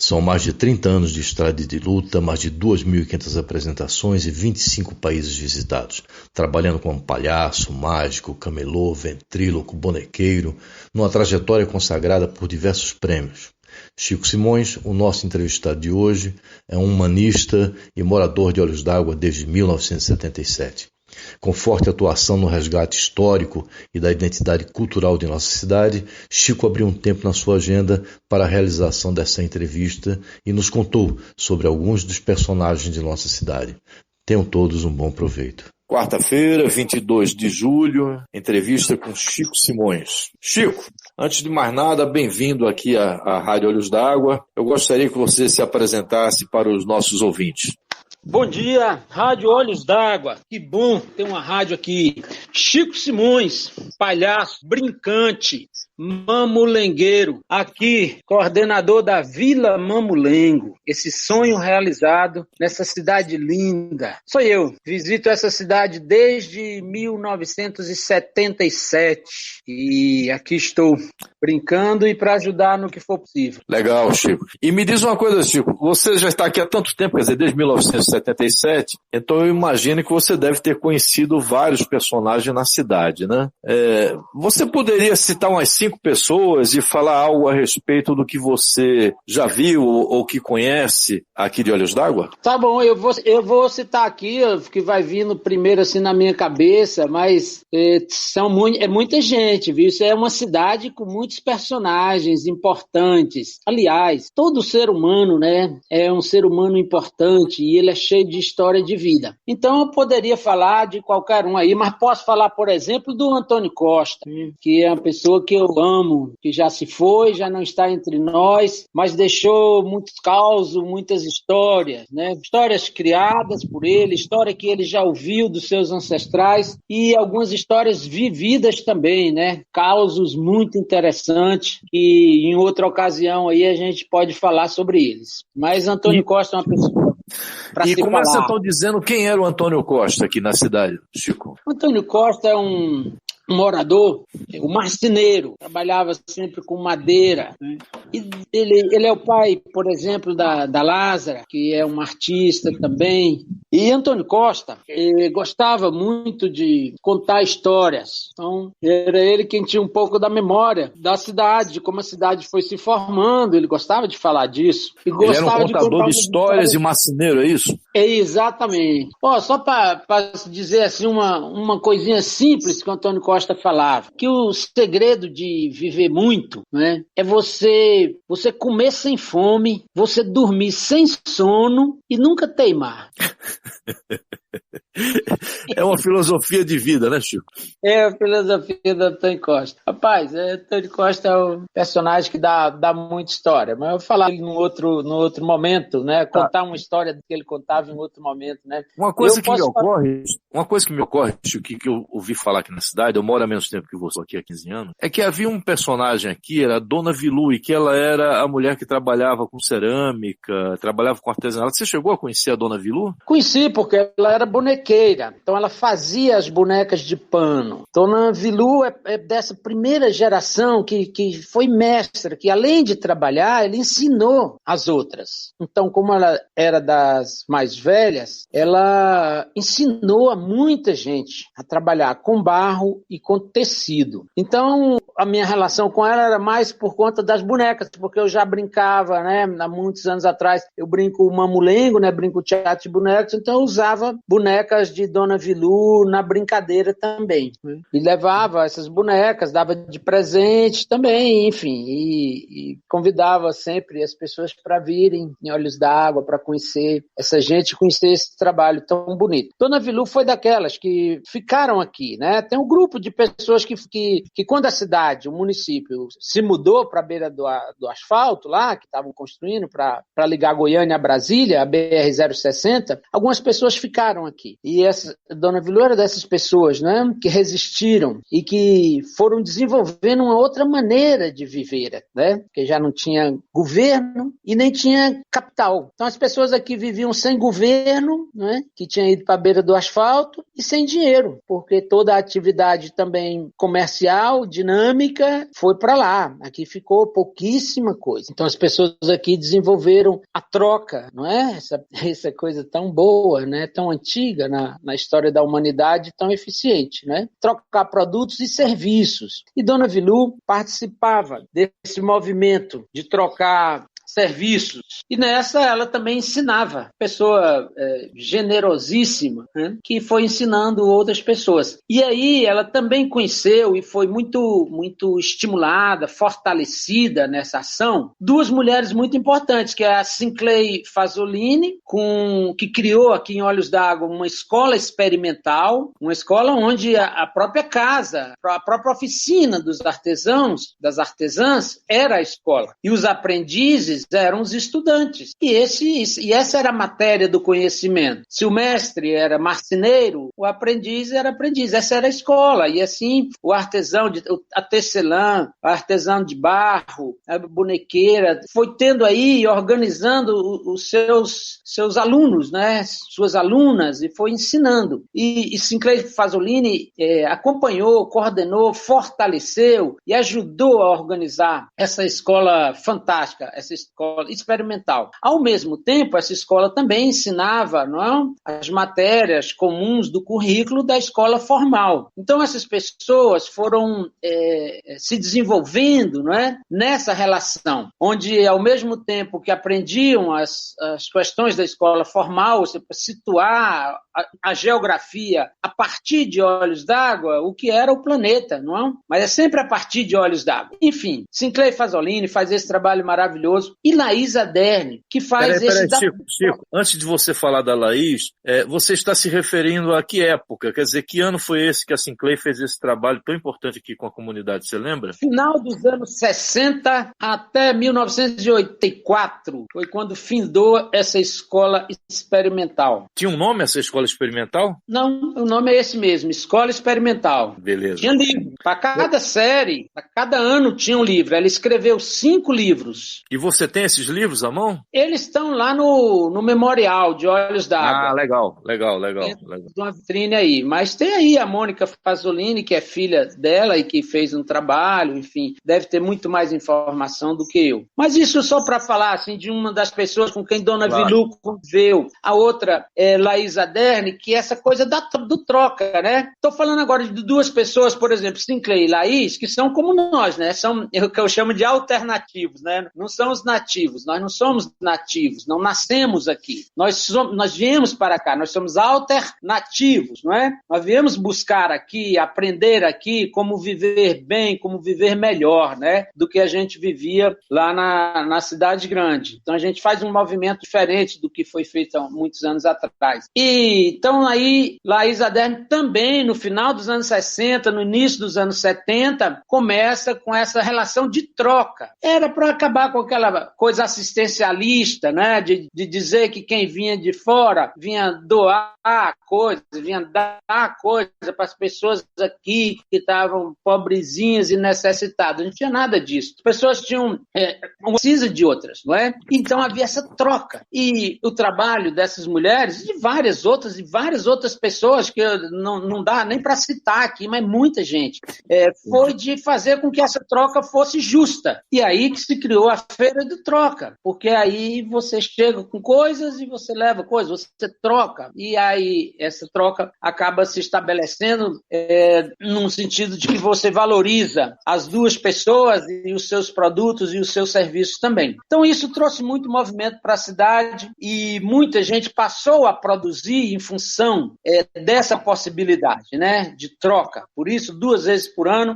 São mais de 30 anos de estrada e de luta, mais de 2.500 apresentações e 25 países visitados, trabalhando como palhaço, mágico, camelô, ventríloco, bonequeiro, numa trajetória consagrada por diversos prêmios. Chico Simões, o nosso entrevistado de hoje, é um humanista e morador de Olhos d'Água desde 1977. Com forte atuação no resgate histórico e da identidade cultural de nossa cidade, Chico abriu um tempo na sua agenda para a realização dessa entrevista e nos contou sobre alguns dos personagens de nossa cidade. Tenham todos um bom proveito. Quarta-feira, 22 de julho, entrevista com Chico Simões. Chico, antes de mais nada, bem-vindo aqui à Rádio Olhos d'Água. Eu gostaria que você se apresentasse para os nossos ouvintes. Bom dia, Rádio Olhos d'Água. Que bom ter uma rádio aqui. Chico Simões, palhaço, brincante, mamulengueiro, aqui, coordenador da Vila Mamulengo. Esse sonho realizado nessa cidade linda. Sou eu, visito essa cidade desde 1977 e aqui estou brincando e para ajudar no que for possível. Legal, Chico. E me diz uma coisa, Chico, você já está aqui há tanto tempo, quer dizer, desde 1977, então eu imagino que você deve ter conhecido vários personagens na cidade, né? Você poderia citar umas 5 pessoas e falar algo a respeito do que você já viu ou que conhece aqui de Olhos d'Água? Tá bom, eu vou citar aqui, que vai vindo primeiro assim na minha cabeça, mas é muita gente, viu? Isso é uma cidade com muitos personagens importantes. Aliás, todo ser humano, né, é um ser humano importante e ele é cheio de história de vida. Então eu poderia falar de qualquer um aí, mas posso falar, por exemplo, do Antônio Costa, que é uma pessoa que eu amo, que já se foi, já não está entre nós, mas deixou muitos causos, muitas histórias, né? Histórias criadas por ele, história que ele já ouviu dos seus ancestrais e algumas histórias vividas também, né? Causos muito interessantes e em outra ocasião aí a gente pode falar sobre eles. Mas Antônio Costa é uma pessoa para se falar. E começa então dizendo quem era o Antônio Costa aqui na cidade, Chico. Antônio Costa é um morador, o marceneiro, trabalhava sempre com madeira, né? E ele é o pai, por exemplo, da Lázara, que é uma artista também. E Antônio Costa gostava muito de contar histórias. Então, era ele quem tinha um pouco da memória da cidade, de como a cidade foi se formando. Ele gostava de falar disso. E ele era um contador de histórias e marceneiro, é isso? Exatamente. Só para dizer assim uma coisinha simples que o Antônio Costa falava, que o segredo de viver muito, né, é você comer sem fome, você dormir sem sono e nunca teimar. É uma filosofia de vida, né, Chico? É a filosofia do Antônio Costa. Rapaz, Antônio Costa é um personagem que dá muita história, mas eu vou falar no outro momento, né? Contar uma história que ele contava em outro momento, né? Uma coisa que me ocorre, Chico, que eu ouvi falar aqui na cidade, eu moro há menos tempo que você aqui há 15 anos, é que havia um personagem aqui, era a Dona Vilu, e que ela era a mulher que trabalhava com cerâmica, trabalhava com artesanato. Você chegou a conhecer a Dona Vilu? Conheci, porque ela era bonequeira, então ela fazia as bonecas de pano. Dona Vilu é dessa primeira geração que foi mestra, que além de trabalhar, ele ensinou as outras. Então, como ela era das mais velhas, ela ensinou a muita gente a trabalhar com barro e com tecido. Então, a minha relação com ela era mais por conta das bonecas, porque eu já brincava, né? Há muitos anos atrás, eu brinco o mamulengo, né? Brinco o teatro de bonecos, então eu usava bonecas de Dona Vilu na brincadeira também. Né? E levava essas bonecas, dava de presente também, enfim, e convidava sempre as pessoas para virem em Olhos d'Água, para conhecer essa gente, conhecer esse trabalho tão bonito. Dona Vilu foi daquelas que ficaram aqui, né? Tem um grupo de pessoas que quando a cidade, o município, se mudou para a beira do asfalto lá, que estavam construindo para ligar Goiânia a Brasília, a BR-060, algumas pessoas ficaram aqui. E essa Dona Vilu era dessas pessoas, né, que resistiram e que foram desenvolvendo uma outra maneira de viver, né, porque já não tinha governo e nem tinha capital. Então as pessoas aqui viviam sem governo, né, que tinha ido para a beira do asfalto, e sem dinheiro, porque toda a atividade também comercial, dinâmica, foi para lá. Aqui ficou pouquíssima coisa. Então as pessoas aqui desenvolveram a troca, não é? Essa coisa tão boa, né? Tão antiga na história da humanidade, tão eficiente, né? Trocar produtos e serviços. E Dona Vilu participava desse movimento de trocar serviços. E nessa ela também ensinava, pessoa generosíssima, né, que foi ensinando outras pessoas. E aí ela também conheceu e foi muito, muito estimulada, fortalecida nessa ação, duas mulheres muito importantes, que é a Sinclair Fasolini, que criou aqui em Olhos d'Água uma escola experimental, uma escola onde a própria casa, a própria oficina dos artesãos, das artesãs, era a escola. E os aprendizes eram os estudantes. E essa era a matéria do conhecimento. Se o mestre era marceneiro, o aprendiz era aprendiz. Essa era a escola. E assim, o artesão, a tecelã, o artesão de barro, a bonequeira, foi tendo aí, organizando os seus alunos, né? Suas alunas, e foi ensinando. E Sinclair Fasolini acompanhou, coordenou, fortaleceu e ajudou a organizar essa escola fantástica, essa escola experimental. Ao mesmo tempo, essa escola também ensinava, não é, as matérias comuns do currículo da escola formal. Então, essas pessoas foram se desenvolvendo, não é, nessa relação, onde, ao mesmo tempo que aprendiam as questões da escola formal, situar a geografia a partir de Olhos d'Água, o que era o planeta, não é? Mas é sempre a partir de Olhos d'Água. Enfim, Sinclair Fasolini faz esse trabalho maravilhoso, e Laís Aderne, que faz Chico, antes de você falar da Laís, você está se referindo a que época? Quer dizer, que ano foi esse que a Sinclair fez esse trabalho tão importante aqui com a comunidade, você lembra? Final dos anos 60 até 1984, foi quando findou essa escola experimental. Tinha um nome essa escola experimental? Não, o nome é esse mesmo, Escola Experimental. Beleza. Tinha livro. Para cada série, para cada ano tinha um livro. Ela escreveu 5 livros. E você tem esses livros à mão? Eles estão lá no memorial de Olhos d'Água. Ah, legal. De uma vitrine aí. Mas tem aí a Mônica Fasolini, que é filha dela e que fez um trabalho, enfim, deve ter muito mais informação do que eu. Mas isso só para falar assim, de uma das pessoas com quem Dona Vilu conviveu. A outra é Laís Aderne, que é essa coisa do troca, né? Estou falando agora de duas pessoas, por exemplo, Sinclair e Laís, que são como nós, né? São o que eu chamo de alternativos, né? Não são os nativos, nós não somos nativos, não nascemos aqui. Nós viemos para cá, nós somos alternativos, não é? Nós viemos buscar aqui, aprender aqui como viver bem, como viver melhor, né? Do que a gente vivia lá na cidade grande. Então a gente faz um movimento diferente do que foi feito há muitos anos atrás. E então aí Laís Aderne também, no final dos anos 60, no início dos anos 70, começa com essa relação de troca. Era para acabar com aquela coisa assistencialista, né? De dizer que quem vinha de fora vinha doar coisa, vinha dar coisa para as pessoas aqui que estavam pobrezinhas e necessitadas. Não tinha nada disso. As pessoas tinham precisa de outras, não é? Então havia essa troca. E o trabalho dessas mulheres, e várias outras pessoas, que não dá nem para citar aqui, mas muita gente, foi de fazer com que essa troca fosse justa. E aí que se criou a Feira de Troca, porque aí você chega com coisas e você leva coisas, você troca. E aí essa troca acaba se estabelecendo num sentido de que você valoriza as duas pessoas e os seus produtos e os seus serviços também. Então isso trouxe muito movimento para a cidade e muita gente passou a produzir em função dessa possibilidade, né, de troca. Por isso, 2 vezes por ano,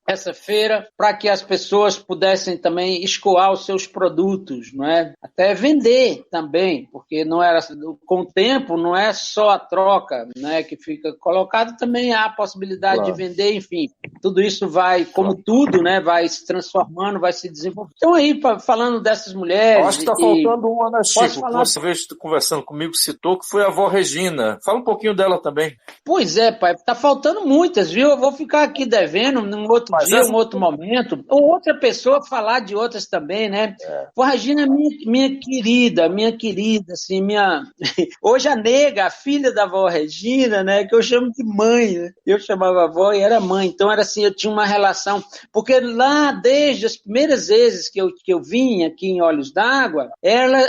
essa feira para que as pessoas pudessem também escoar os seus produtos, não é? Até vender também, porque não era, com o tempo não é só a troca, né, que fica colocado, também há a possibilidade de vender, enfim, tudo isso vai, como tudo, né, vai se transformando, vai se desenvolvendo. Então aí, falando dessas mulheres... Eu acho que está faltando uma, né, Chico? Você vez conversando comigo citou que foi a avó Regina. Fala um pouquinho dela também. Pois é, pai, tá faltando muitas, viu? Eu vou ficar aqui devendo num outro dia, um outro momento, ou outra pessoa falar de outras também, né? Vó Regina é minha querida, assim, hoje a nega, a filha da vó Regina, né, que eu chamo de mãe, né? Eu chamava avó e era mãe, então era assim, eu tinha uma relação, porque lá, desde as primeiras vezes que eu vim aqui em Olhos d'Água, ela,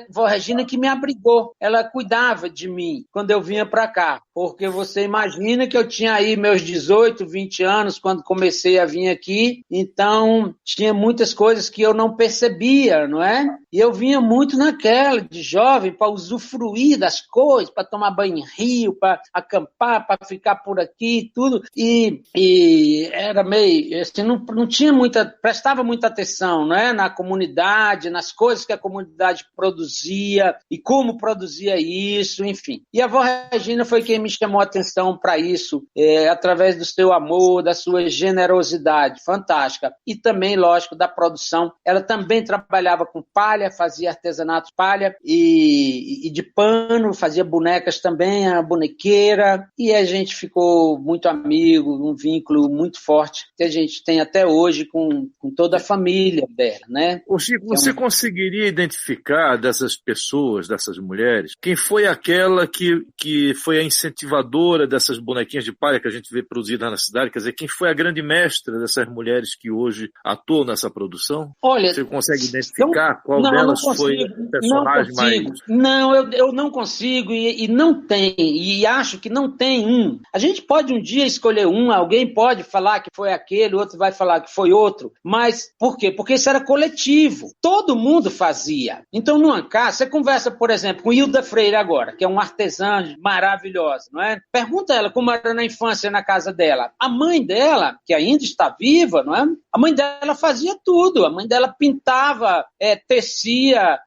vó Regina, que me abrigou, ela cuidava de mim quando eu vinha para cá, porque você imagina que eu tinha aí meus 18, 20 anos quando comecei a vir aqui, então tinha muitas coisas que eu não percebia, não é? E eu vinha muito naquela de jovem para usufruir das coisas, para tomar banho em rio, para acampar, para ficar por aqui e tudo, e era meio, assim, não tinha prestava muita atenção, não é? Na comunidade, nas coisas que a comunidade produzia e como produzia isso, enfim. E a avó Regina foi quem me chamou a atenção para isso, através do seu amor, da sua generosidade, fantástica. E também, lógico, da produção. Ela também trabalhava com palha, fazia artesanato palha e de pano, fazia bonecas também, a bonequeira, e a gente ficou muito amigo, um vínculo muito forte que a gente tem até hoje com toda a família dela, né? Ô Chico, você conseguiria identificar dessas pessoas, dessas mulheres, quem foi aquela que foi a incentivadora dessas bonequinhas de palha que a gente vê produzidas na cidade? Quer dizer, quem foi a grande mestra dessas mulheres que hoje atuam nessa produção? Olha, você consegue identificar qual delas foi o personagem mais... Não, eu não consigo e não tem, e acho que não tem um. A gente pode um dia escolher um, alguém pode falar que foi aquele, outro vai falar que foi outro, mas por quê? Porque isso era coletivo, todo mundo fazia. Então, numa casa, você conversa, por exemplo, com Hilda Freire agora, que é uma artesã maravilhosa, não é? Pergunta ela como era na infância na casa dela. A mãe dela, que ainda está viva, não é? A mãe dela fazia tudo, a mãe dela pintava, tecia,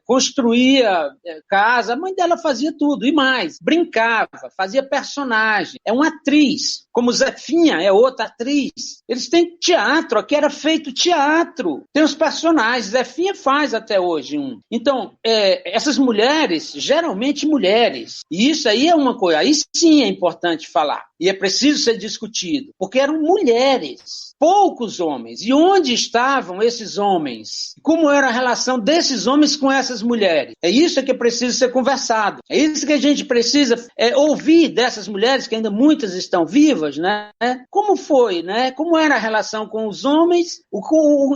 construía casa, a mãe dela fazia tudo, e mais, brincava, fazia personagem, é uma atriz, como Zefinha é outra atriz. Eles têm teatro, aqui era feito teatro, tem os personagens, Zefinha faz até hoje um. Então, essas mulheres, geralmente mulheres, e isso aí é uma coisa, aí sim é importante falar, e é preciso ser discutido, porque eram mulheres, poucos homens. E onde estavam esses homens? Como era a relação desses homens com essas mulheres? É isso que é preciso ser conversado. É isso que a gente precisa ouvir dessas mulheres, que ainda muitas estão vivas, né? Como foi, né? Como era a relação com os homens?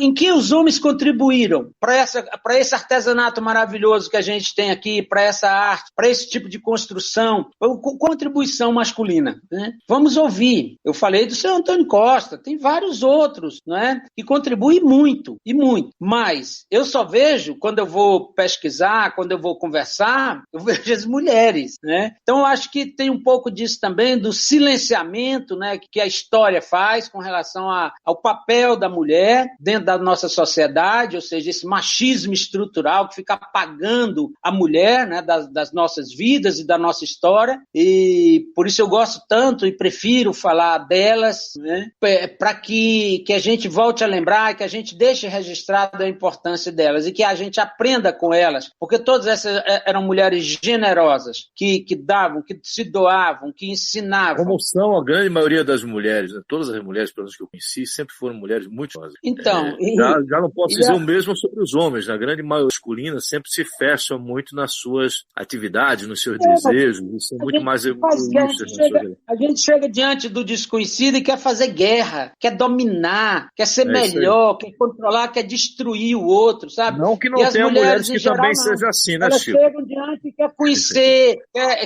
Em que os homens contribuíram para esse artesanato maravilhoso que a gente tem aqui, para essa arte, para esse tipo de construção, contribuição masculina, né? Vamos ouvir. Eu falei do seu Antônio Costa, tem vários outros, né, que contribuem muito, e muito. Mas eu só vejo, quando eu vou pesquisar, quando eu vou conversar, eu vejo as mulheres, né? Então eu acho que tem um pouco disso também, do silenciamento, né, que a história faz com relação ao papel da mulher dentro da nossa sociedade, ou seja, esse machismo estrutural que fica apagando a mulher, né, das nossas vidas e da nossa história, e por isso eu gosto tanto e prefiro falar delas, né, para que a gente volte a lembrar, que a gente deixe registrada a importância delas e que a gente aprenda com elas, porque todas essas eram mulheres generosas, que davam, que se doavam, que ensinavam. Como são a grande maioria das mulheres, né? Todas as mulheres, pelo menos que eu conheci, sempre foram mulheres muito generosas. Então, já não posso dizer o mesmo sobre os homens, a grande maioria masculina sempre se fecha muito nas suas atividades, nos seus desejos, e são muito mais egoístas. A gente chega diante do desconhecido e quer fazer guerra, quer dominar, quer ser melhor, quer controlar, quer destruir o outro, sabe? Não que não tenha mulheres que também sejam assim, né, Chico? Elas chegam diante e quer conhecer,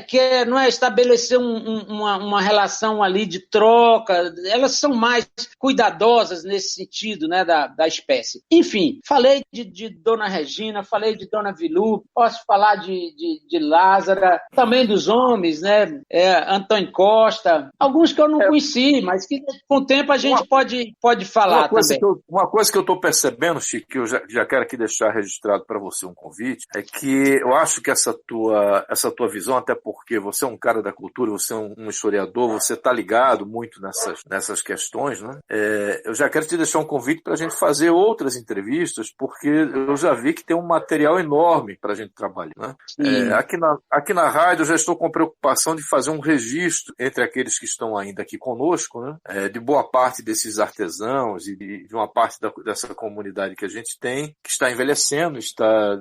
quer não é, estabelecer uma relação ali de troca, elas são mais cuidadosas nesse sentido, né, da espécie. Enfim, falei de Dona Regina, falei de Dona Vilu, posso falar de Lázara, também dos homens, Gomes, né? Antônio Costa, alguns que eu não conheci, mas que com o tempo a gente pode falar também. Uma coisa que eu estou percebendo, Chico, que eu já quero aqui deixar registrado para você um convite, é que eu acho que essa tua visão, até porque você é um cara da cultura, você é um historiador, você está ligado muito nessas questões, né? Eu já quero te deixar um convite para a gente fazer outras entrevistas, porque eu já vi que tem um material enorme para a gente trabalhar, né? Aqui na rádio eu já estou com preocupação de fazer um registro entre aqueles que estão ainda aqui conosco, né? De boa parte desses artesãos e de uma parte dessa comunidade que a gente tem, que está envelhecendo, está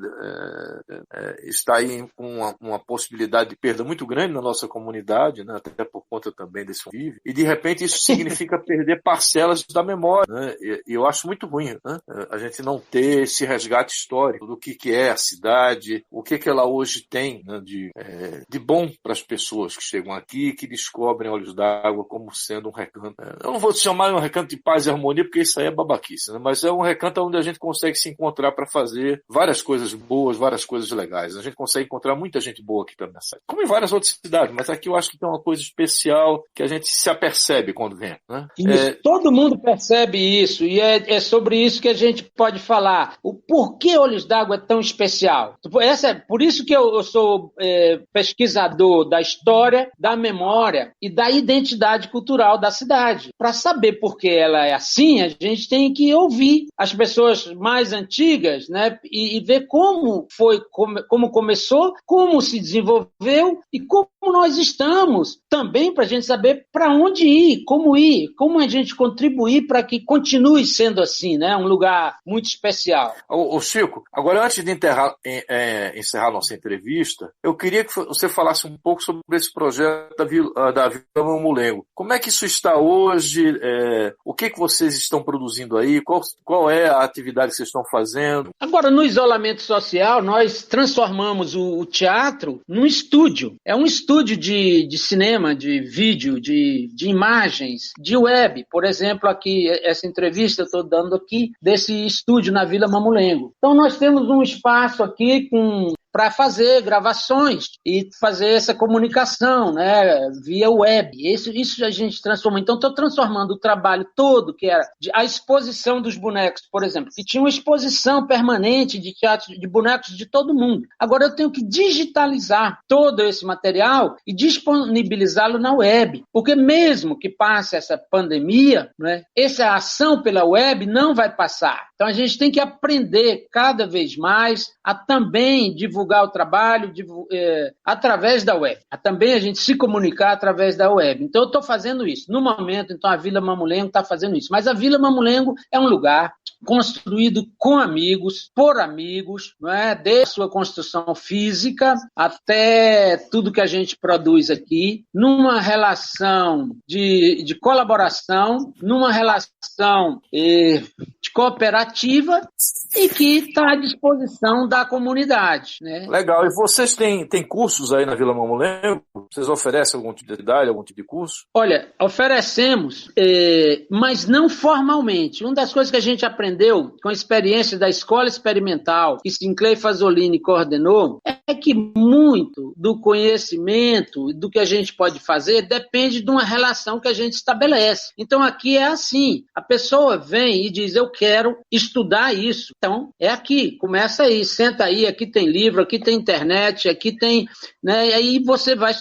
aí com uma possibilidade de perda muito grande na nossa comunidade, né? Até por conta também desse convívio, e de repente isso significa perder parcelas da memória, né? E eu acho muito ruim, né? A gente não ter esse resgate histórico do que é a cidade, o que ela hoje tem, né, de bom para as pessoas que chegam aqui, que descobrem Olhos d'Água como sendo um recanto. Eu não vou chamar de um recanto de paz e harmonia, porque isso aí é babaquice, né? Mas é um recanto onde a gente consegue se encontrar para fazer várias coisas boas, várias coisas legais. A gente consegue encontrar muita gente boa aqui também nessa cidade, como em várias outras cidades, mas aqui eu acho que tem uma coisa especial que a gente se apercebe quando vem, né? Todo mundo percebe isso, e é sobre isso que a gente pode falar. O porquê Olhos d'Água é tão especial. Por isso que eu sou pesquisador da história, da memória e da identidade cultural da cidade. Para saber por que ela é assim, a gente tem que ouvir as pessoas mais antigas, né, e ver como começou, como se desenvolveu e como nós estamos, também para a gente saber para onde ir, como a gente contribuir para que continue sendo assim, né, um lugar muito especial. Ô Chico, agora antes de encerrar nossa entrevista, eu queria que você falasse um pouco sobre esse projeto da Vila Mamulengo. Como é que isso está hoje? O que vocês estão produzindo aí? Qual é a atividade que vocês estão fazendo? Agora, no isolamento social, nós transformamos o teatro num estúdio. É um estúdio de cinema, de vídeo, de imagens, de web. Por exemplo, aqui, essa entrevista eu estou dando aqui desse estúdio na Vila Mamulengo. Então, nós temos um espaço aqui para fazer gravações e fazer essa comunicação, né, via web. Isso a gente transforma. Então, estou transformando o trabalho todo, que era a exposição dos bonecos, por exemplo, que tinha uma exposição permanente de teatro de bonecos de todo mundo. Agora eu tenho que digitalizar todo esse material e disponibilizá-lo na web, porque mesmo que passe essa pandemia, né, essa ação pela web não vai passar. Então, a gente tem que aprender cada vez mais a também divulgar o trabalho através da web. Também a gente se comunicar através da web. Então, eu estou fazendo isso. No momento, então, a Vila Mamulengo está fazendo isso. Mas a Vila Mamulengo é um lugar construído com amigos, por amigos, não é? Desde a sua construção física até tudo que a gente produz aqui, numa relação de colaboração, numa relação de cooperativa e que está à disposição da comunidade, né? Legal. E vocês têm cursos aí na Vila Mamulengo? Vocês oferecem algum tipo de atividade, algum tipo de curso? Olha, oferecemos, mas não formalmente. Uma das coisas que a gente aprendeu com a experiência da Escola Experimental, que Sinclair Fasolini coordenou, é que muito do conhecimento, do que a gente pode fazer, depende de uma relação que a gente estabelece. Então, aqui é assim, a pessoa vem e diz, eu quero estudar isso. Então, é aqui, começa aí, senta aí, aqui tem livro, aqui tem internet, aqui tem, né, e aí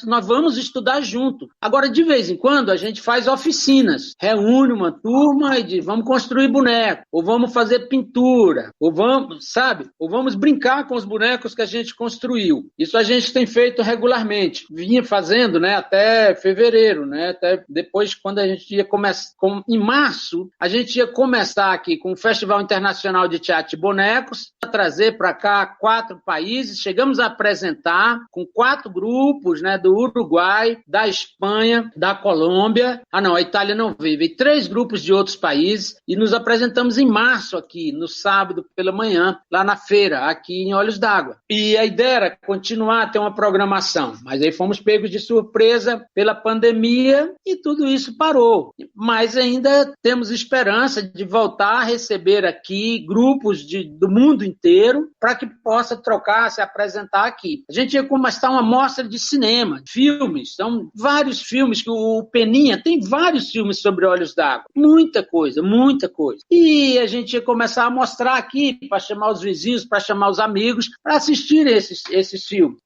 nós vamos estudar junto. Agora, de vez em quando, a gente faz oficinas, reúne uma turma e diz, vamos construir boneco, ou vamos fazer pintura, ou vamos brincar com os bonecos que a gente construiu. Isso a gente tem feito regularmente, vinha fazendo, né, até fevereiro, né, até depois, quando a gente ia começar, em março, a gente ia começar aqui com o Festival Internacional de Teatro de Bonecos, a trazer para cá 4 países, chegamos a apresentar com 4 grupos, né, do Uruguai, da Espanha, da Colômbia, a Itália não veio 3 grupos de outros países, e nos apresentamos em março aqui, no sábado pela manhã, lá na feira, aqui em Olhos d'Água. E a ideia era continuar a ter uma programação. Mas aí fomos pegos de surpresa pela pandemia e tudo isso parou. Mas ainda temos esperança de voltar a receber aqui grupos do mundo inteiro para que possa trocar, se apresentar aqui. A gente ia começar uma mostra de cinema, filmes, são vários filmes que o Peninha tem vários filmes sobre Olhos d'Água. Muita coisa, muita coisa. E a gente ia começar a mostrar aqui para chamar os vizinhos, para chamar os amigos, para assistirem esses filmes.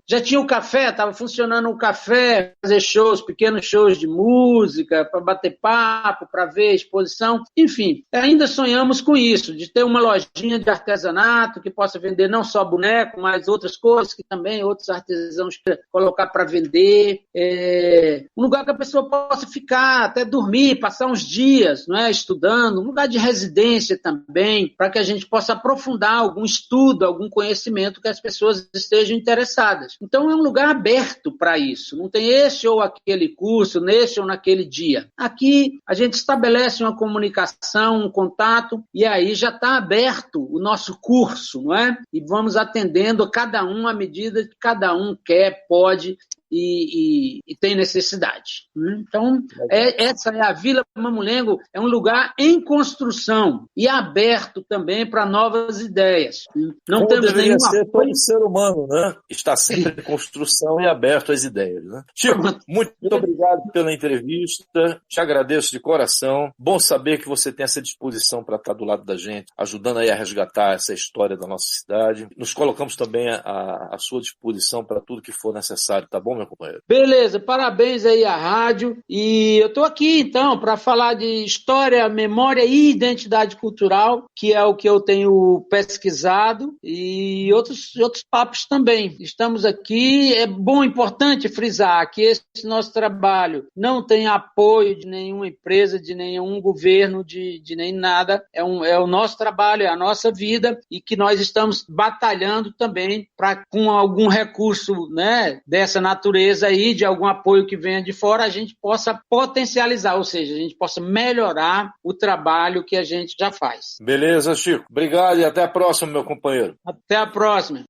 Já tinha o café, estava funcionando o café, fazer shows, pequenos shows de música, para bater papo, para ver exposição. Enfim, ainda sonhamos com isso, de ter uma lojinha de artesanato que possa vender não só boneco, mas outras coisas que também outros artesãos querem colocar para vender. Um lugar que a pessoa possa ficar, até dormir, passar uns dias, não é, estudando, um lugar de residência também, para que a gente possa aprofundar algum estudo, algum conhecimento que as pessoas estejam interessadas. Então é um lugar aberto para isso, não tem esse ou aquele curso, nesse ou naquele dia. Aqui a gente estabelece uma comunicação, um contato, e aí já está aberto o nosso curso, não é? E vamos atendendo cada um à medida que cada um quer, pode e tem necessidade. Então, essa é a Vila Mamulengo, é um lugar em construção e aberto também para novas ideias. Não Como temos deveria nenhuma ser todo ser humano, né? Está sempre em construção e aberto às ideias, né? Chico, muito obrigado pela entrevista, te agradeço de coração. Bom saber que você tem essa disposição para estar do lado da gente, ajudando aí a resgatar essa história da nossa cidade. Nos colocamos também à sua disposição para tudo que for necessário, tá bom, meu companheiro? Beleza, parabéns aí à rádio. E eu estou aqui, então, para falar de história, memória e identidade cultural, que é o que eu tenho pesquisado, e outros papos também. Estamos aqui, é bom, importante frisar que esse nosso trabalho não tem apoio de nenhuma empresa, de nenhum governo, de nem nada. É o nosso trabalho, é a nossa vida, e que nós estamos batalhando também para, com algum recurso, né, dessa natureza aí, de algum apoio que venha de fora, a gente possa potencializar, ou seja, a gente possa melhorar o trabalho que a gente já faz. Beleza, Chico. Obrigado e até a próxima, meu companheiro. Até a próxima.